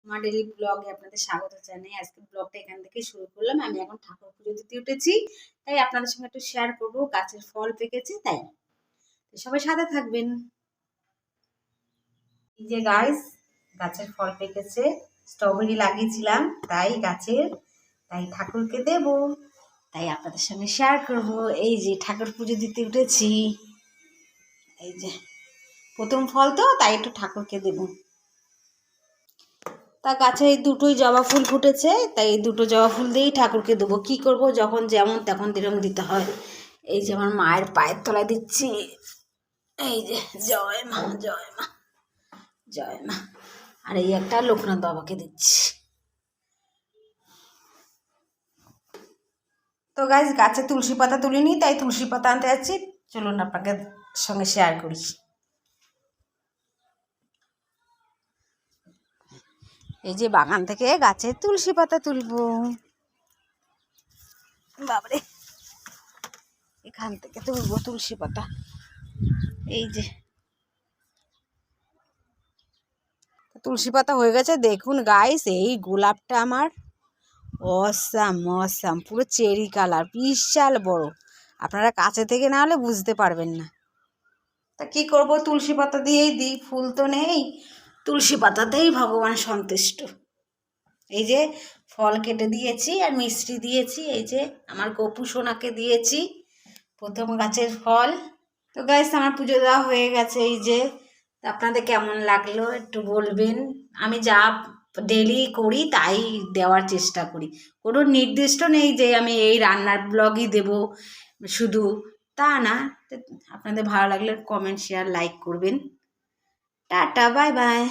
আমার ডেইলি ব্লগে আপনাদের স্বাগত জানাই। আজকে ব্লগটা এখান থেকে শুরু করলাম। আমি এখন ঠাকুর পুজো দিতে উঠেছি, তাই আপনাদের সঙ্গে একটু শেয়ার করব। গাছের ফল পেকেছে তাই, সবাই সাথে থাকবেন। এই যে গাইস, গাছের ফল পেকেছে, স্ট্রবেরি লাগিয়েছিলাম তাই ঠাকুরকে দেব, তাই আপনাদের সঙ্গে শেয়ার করব। এই যে ঠাকুর পুজো দিতে উঠেছি, এই যে প্রথম ফল তো, তাই একটু ঠাকুরকে দেব। তা গাছে এই দুটোই জবা ফুল ফুটেছে, তাই এই দুটো জবা ফুল দিয়েই ঠাকুরকে দেবো। কী করব, যখন যেমন তখন দিরম দিতে হয়। এই যে আমার মায়ের পায়ের তলায় দিচ্ছি, এই যে জয় মা জয় মা জয় মা। আর এই একটা লোকনাথ বাবাকে দিচ্ছি। তো গাইস, গাছে তুলসী পাতা তুলিনি, তাই তুলসী পাতা আনতে যাচ্ছি। চলুন আপনাকে সঙ্গে শেয়ার করি। এই যে বাগান থেকে গাছে তুলসী পাতা তুলবো। বাবারে, এখান থেকে তুলবো তুলসী পাতা। এই যে তুলসী পাতা হয়ে গেছে। দেখুন গাইস, এই গোলাপটা আমার অসাম অসাম, পুরো চেরি কালার, বিশাল বড়। আপনারা কাছে থেকে না হলে বুঝতে পারবেন না। তা কি করব, তুলসী পাতা দিয়েই দিই, ফুল তো নেই, তুলসী পাতাতেই ভগবান সন্তুষ্ট। এই যে ফল কেটে দিয়েছি আর মিষ্টি দিয়েছি, এই যে আমার গপু সোনাকে দিয়েছি প্রথম গাছের ফল। তো গাইস, আমার পুজো দেওয়া হয়ে গেছে। এই যে, আপনাদের কেমন লাগলো একটু বলবেন। আমি যা ডেলি করি তাই দেওয়ার চেষ্টা করি, কোনো নির্দিষ্ট নেই যে আমি এই রান্নার ব্লগই দেব শুধু, তা না। আপনাদের ভালো লাগলে কমেন্ট শেয়ার লাইক করবেন। Tata, bye bye.